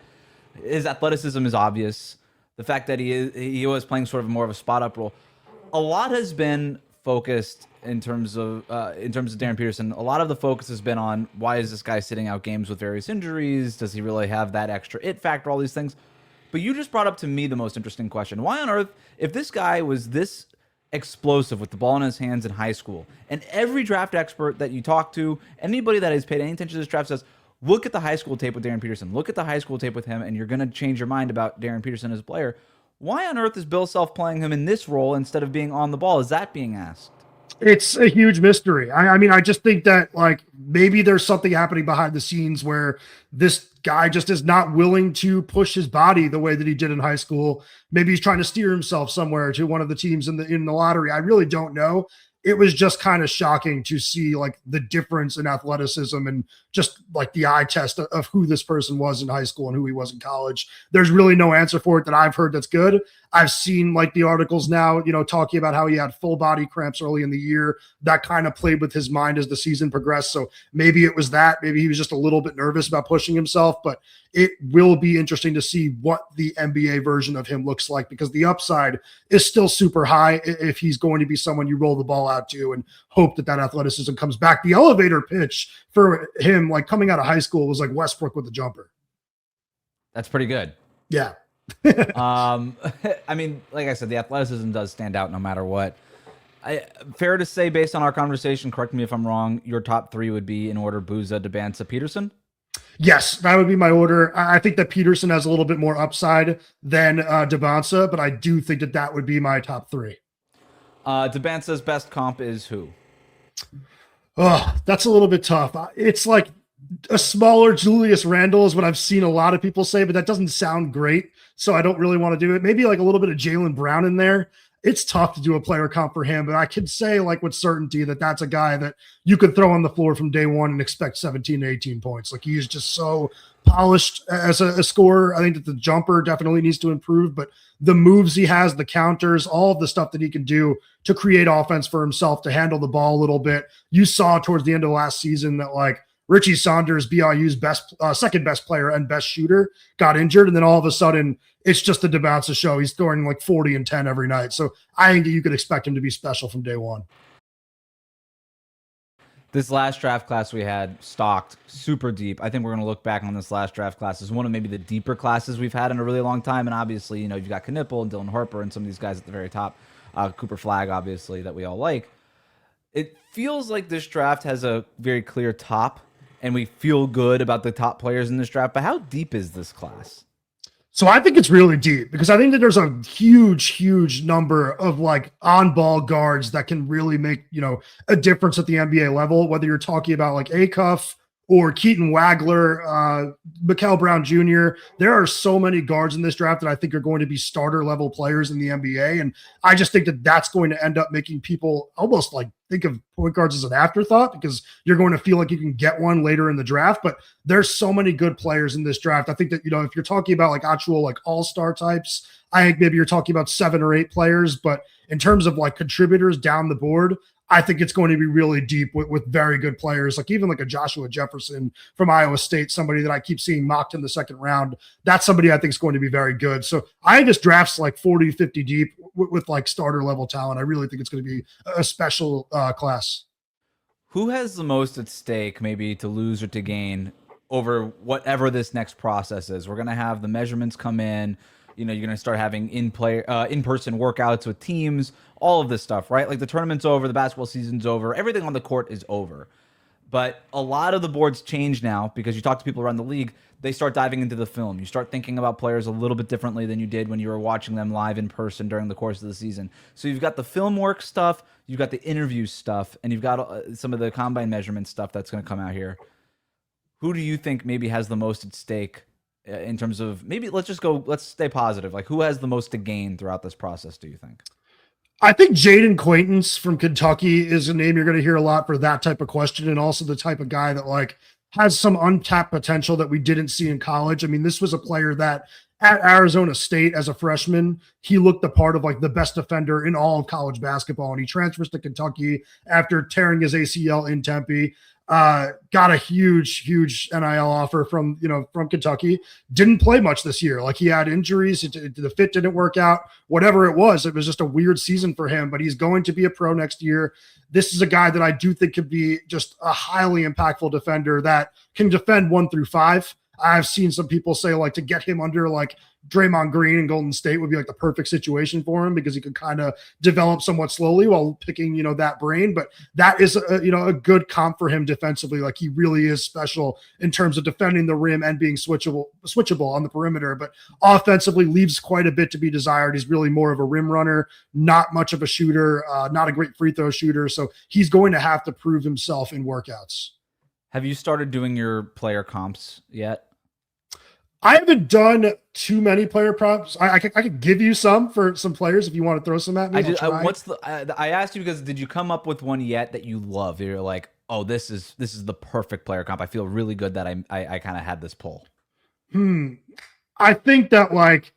his athleticism is obvious. The fact that he was playing sort of more of a spot up role. A lot has been focused in terms of Darren Peterson. A lot of the focus has been on, why is this guy sitting out games with various injuries? Does he really have that extra it factor? All these things. But you just brought up to me the most interesting question. Why on earth, if this guy was this explosive with the ball in his hands in high school, and every draft expert that you talk to, anybody that has paid any attention to this draft says, look at the high school tape with Darren Peterson, look at the high school tape with him, and you're going to change your mind about Darren Peterson as a player. Why on earth is Bill Self playing him in this role instead of being on the ball? Is that being asked? It's a huge mystery. I mean, I just think that maybe there's something happening behind the scenes where this guy just is not willing to push his body the way that he did in high school. Maybe he's trying to steer himself somewhere to one of the teams in the lottery. I really don't know. It was just kind of shocking to see the difference in athleticism and just the eye test of who this person was in high school and who he was in college. There's really no answer for it that I've heard that's good. I've seen the articles now, talking about how he had full body cramps early in the year. That kind of played with his mind as the season progressed. So maybe it was that. Maybe he was just a little bit nervous about pushing himself, but it will be interesting to see what the NBA version of him looks like, because the upside is still super high if he's going to be someone you roll the ball out to and hope that athleticism comes back. The elevator pitch for him, coming out of high school, was Westbrook with the jumper. That's pretty good. Yeah. I mean, like I said, the athleticism does stand out no matter what. Fair to say, based on our conversation, correct me if I'm wrong, your top 3 would be in order: Booza, Debanza, Peterson? Yes, that would be my order. I think that Peterson has a little bit more upside than Debanza, but I do think that would be my top 3. Debanza's best comp is who? Oh, that's a little bit tough. It's a smaller Julius Randle is what I've seen a lot of people say, but that doesn't sound great. So I don't really want to do it. Maybe a little bit of Jaylen Brown in there. It's tough to do a player comp for him, but I could say with certainty that that's a guy that you could throw on the floor from day one and expect 17 to 18 points. He is just so polished as a scorer. I think that the jumper definitely needs to improve, but the moves he has, the counters, all of the stuff that he can do to create offense for himself, to handle the ball a little bit. You saw towards the end of last season that Richie Saunders, BYU's second best player and best shooter, got injured, and then all of a sudden it's just the Debanza show. He's scoring 40 and 10 every night. So I think that you could expect him to be special from day one. This last draft class we had stocked super deep. I think we're going to look back on this last draft class as one of maybe the deeper classes we've had in a really long time. And obviously, you've got Knipple and Dylan Harper and some of these guys at the very top. Cooper Flagg, obviously, that we all like. It feels like this draft has a very clear top, and we feel good about the top players in this draft. But how deep is this class? So I think it's really deep because I think that there's a huge number of like on-ball guards that can really make, a difference at the NBA level, whether you're talking about like Acuff or Keaton Wagler, Mikal Brown Jr. There are so many guards in this draft that I think are going to be starter level players in the NBA. And I just think that that's going to end up making people almost like think of point guards as an afterthought because you're going to feel like you can get one later in the draft. But there's so many good players in this draft. I think that, if you're talking about like actual like all-star types, I think maybe you're talking about 7 or 8 players. But in terms of like contributors down the board, I think it's going to be really deep with very good players, like even like a Joshua Jefferson from Iowa State, somebody that I keep seeing mocked in the second round. That's somebody I think is going to be very good. So I think this draft's like 40, 50 deep with like starter level talent. I really think it's going to be a special class. Who has the most at stake, maybe to lose or to gain over whatever this next process is? We're going to have the measurements come in. You're going to start having in-person workouts with teams, all of this stuff, right? Like the tournament's over, the basketball season's over, everything on the court is over. But a lot of the boards change now because you talk to people around the league, they start diving into the film. You start thinking about players a little bit differently than you did when you were watching them live in person during the course of the season. So you've got the film work stuff, you've got the interview stuff, and you've got some of the combine measurement stuff that's going to come out here. Who do you think maybe has the most at stake in terms of maybe let's stay positive. Like who has the most to gain throughout this process, do you think? I think Jaden Quaintance from Kentucky is a name you're going to hear a lot for that type of question. And also the type of guy that like has some untapped potential that we didn't see in college. I mean, this was a player that at Arizona State as a freshman, he looked the part of like the best defender in all of college basketball. And he transfers to Kentucky after tearing his ACL in Tempe. Got a huge NIL offer from Kentucky. Didn't play much this year. Like he had injuries. The fit didn't work out. Whatever it was just a weird season for him. But he's going to be a pro next year. This is a guy that I do think could be just a highly impactful defender that can defend 1 through 5. I've seen some people say like to get him under like Draymond Green and Golden State would be like the perfect situation for him because he could kind of develop somewhat slowly while picking, that brain. But that is a good comp for him defensively. Like he really is special in terms of defending the rim and being switchable on the perimeter, but offensively leaves quite a bit to be desired. He's really more of a rim runner, not much of a shooter, not a great free throw shooter. So he's going to have to prove himself in workouts. Have you started doing your player comps yet? I haven't done too many player props. I could give you some for some players if you want to throw some at me. I asked you because did you come up with one yet that you love? You're like, oh, this is the perfect player comp. I feel really good that I kind of had this pull. I think that like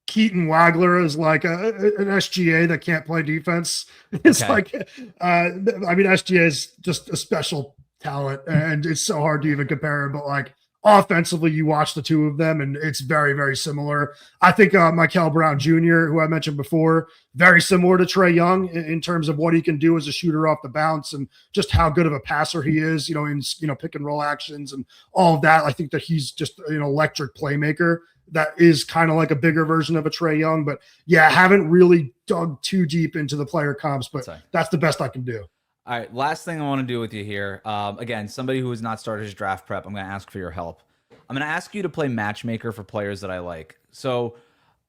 Keaton Wagler is like an SGA that can't play defense. It's like, SGA is just a special talent, and it's so hard to even compare him. But like offensively, you watch the two of them, and it's very, very similar. I think Mikal Brown Jr., who I mentioned before, very similar to Trae Young in terms of what he can do as a shooter off the bounce and just how good of a passer he is, in pick and roll actions and all of that. I think that he's just an electric playmaker that is kind of like a bigger version of a Trae Young. But yeah, I haven't really dug too deep into the player comps, but that's the best I can do. All right, last thing I want to do with you here. Again, somebody who has not started his draft prep, I'm going to ask for your help. I'm going to ask you to play matchmaker for players that I like. So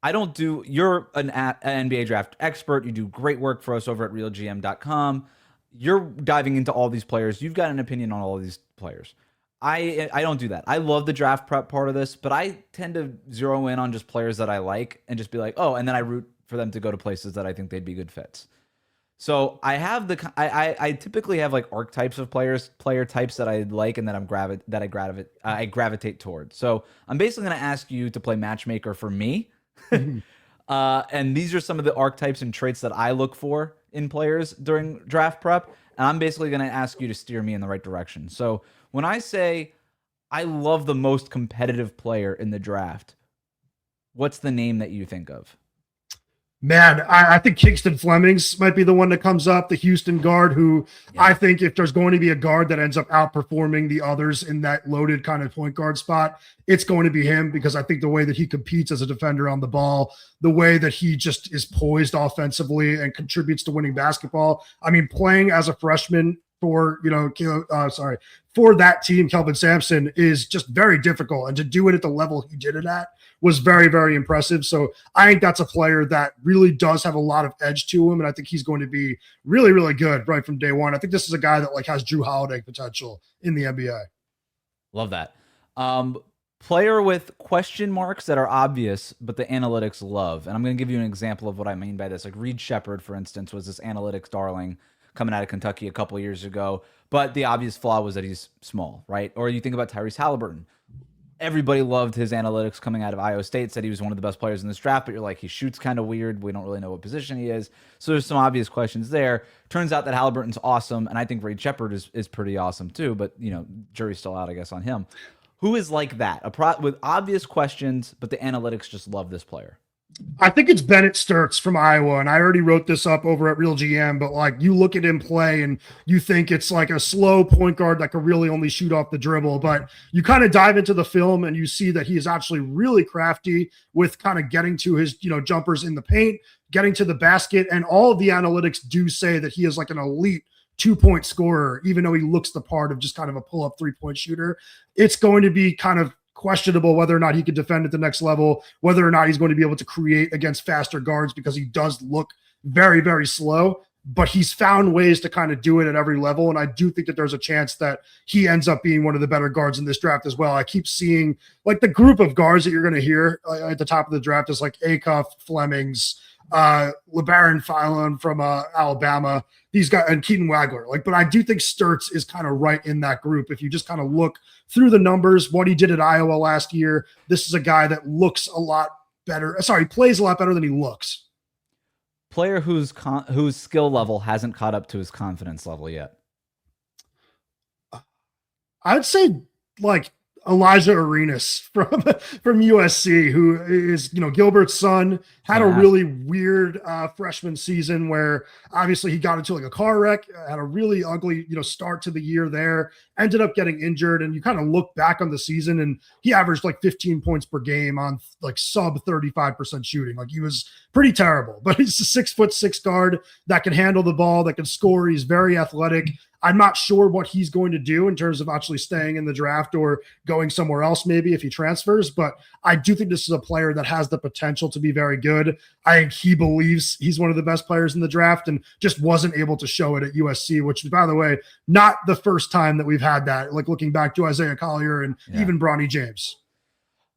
you're an NBA draft expert. You do great work for us over at RealGM.com. You're diving into all these players. You've got an opinion on all of these players. I don't do that. I love the draft prep part of this, but I tend to zero in on just players that I like and just be like, oh, and then I root for them to go to places that I think they'd be good fits. So I have I typically have like archetypes of player types that I like and that I gravitate towards. So I'm basically going to ask you to play matchmaker for me. And these are some of the archetypes and traits that I look for in players during draft prep. And I'm basically going to ask you to steer me in the right direction. So when I say I love the most competitive player in the draft, what's the name that you think of? Man, I think Kingston Flemings might be the one that comes up, the Houston guard, who I think if there's going to be a guard that ends up outperforming the others in that loaded kind of point guard spot, it's going to be him, because I think the way that he competes as a defender on the ball, the way that he just is poised offensively and contributes to winning basketball. I mean, playing as a freshman for, for that team, Kelvin Sampson, is just very difficult. And to do it at the level he did it at was very, very impressive. So I think that's a player that really does have a lot of edge to him. And I think he's going to be really, really good right from day one. I think this is a guy that like has Drew Holiday potential in the NBA. Love that. Player with question marks that are obvious, but the analytics love. And I'm going to give you an example of what I mean by this. Like Reed Shepherd, for instance, was this analytics darling coming out of Kentucky a couple of years ago. But the obvious flaw was that he's small, right? Or you think about Tyrese Halliburton. Everybody loved his analytics coming out of Iowa State, said he was one of the best players in this draft, but you're like, he shoots kind of weird. We don't really know what position he is. So there's some obvious questions there. Turns out that Halliburton's awesome, and I think Reed Shepherd is pretty awesome too, but, jury's still out, I guess, on him. Who is like that? With obvious questions, but the analytics just love this player. I think it's Bennett Sturts from Iowa, and I already wrote this up over at RealGM, but like you look at him play and you think it's like a slow point guard that can really only shoot off the dribble, but you kind of dive into the film and you see that he is actually really crafty with kind of getting to his, jumpers in the paint, getting to the basket, and all of the analytics do say that he is like an elite 2-point scorer, even though he looks the part of just kind of a pull-up 3-point shooter. It's going to be kind of questionable whether or not he could defend at the next level, whether or not he's going to be able to create against faster guards, because he does look very, very slow, but he's found ways to kind of do it at every level. And I do think that there's a chance that he ends up being one of the better guards in this draft as well. I keep seeing like the group of guards that you're going to hear at the top of the draft is like Acuff, Flemings, LeBaron Philon from Alabama, these guys, and Keaton Wagler. But I do think Sturts is kind of right in that group. If you just kind of look through the numbers, what he did at Iowa last year, this is a guy that looks a lot better. Sorry, plays a lot better than he looks. Player whose skill level hasn't caught up to his confidence level yet. I'd say like Elijah Arenas from USC, who is, Gilbert's son, had a really weird freshman season where obviously he got into like a car wreck, had a really ugly, start to the year there, ended up getting injured. And you kind of look back on the season and he averaged like 15 points per game on like sub 35% shooting. Like he was pretty terrible, but he's a 6'6" guard that can handle the ball, that can score. He's very athletic. I'm not sure what he's going to do in terms of actually staying in the draft or going somewhere else, maybe if he transfers. But I do think this is a player that has the potential to be very good. I think he believes he's one of the best players in the draft and just wasn't able to show it at USC, which, by the way, not the first time that we've had that, like looking back to Isaiah Collier and even Bronny James.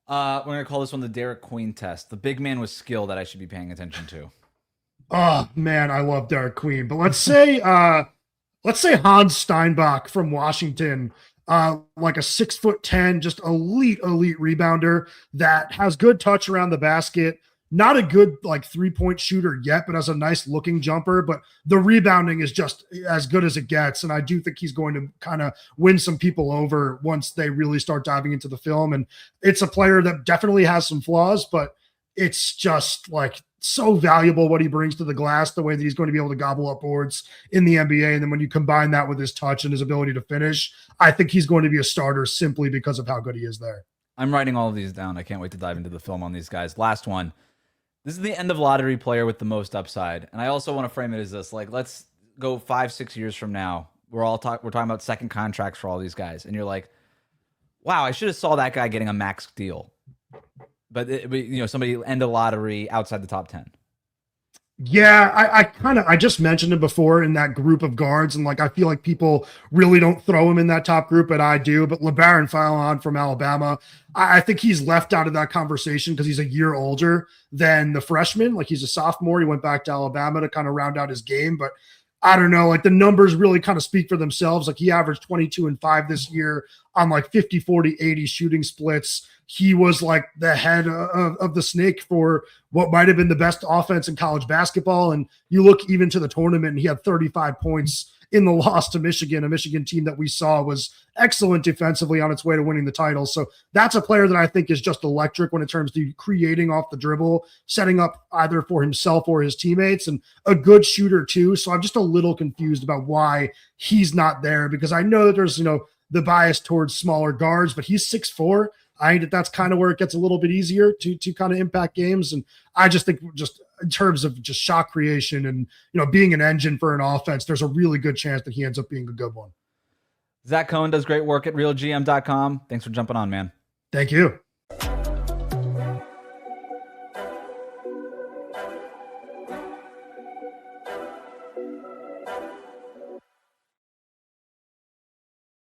We're going to call this one the Derek Queen test. The big man with skill that I should be paying attention to. Oh, man, I love Derek Queen. But let's say Hans Steinbach from Washington, like a 6'10", just elite rebounder that has good touch around the basket. Not a good like 3-point shooter yet, but has a nice looking jumper. But the rebounding is just as good as it gets. And I do think he's going to kind of win some people over once they really start diving into the film. And it's a player that definitely has some flaws, but it's just like so valuable what he brings to the glass, the way that he's going to be able to gobble up boards in the NBA. And then when you combine that with his touch and his ability to finish, I think he's going to be a starter simply because of how good he is there. I'm writing all of these down. I can't wait to dive into the film on these guys. Last one. This is the end of lottery player with the most upside. And I also want to frame it as this, like, let's go 5-6 years from now. We're talking about second contracts for all these guys. And you're like, wow, I should have saw that guy getting a max deal. But somebody end a lottery outside the top 10. Yeah, I just mentioned it before in that group of guards, and like I feel like people really don't throw him in that top group, but I do. But LeBaron Philon from Alabama, I think he's left out of that conversation because he's a year older than the freshman. Like he's a sophomore. He went back to Alabama to kind of round out his game, but I don't know, like the numbers really kind of speak for themselves. Like he averaged 22 and 5 this year on like 50, 40, 80 shooting splits. He was like the head of the snake for what might have been the best offense in college basketball. And you look even to the tournament and he had 35 points in the loss to Michigan, a Michigan team that we saw was excellent defensively on its way to winning the title. So that's a player that I think is just electric when it comes to creating off the dribble, setting up either for himself or his teammates, and a good shooter too. So I'm just a little confused about why he's not there, because I know that there's, the bias towards smaller guards, but he's 6'4". I think that's kind of where it gets a little bit easier to kind of impact games. And I just think just in terms of just shot creation and, being an engine for an offense, there's a really good chance that he ends up being a good one. Zach Cohen does great work at RealGM.com. Thanks for jumping on, man. Thank you.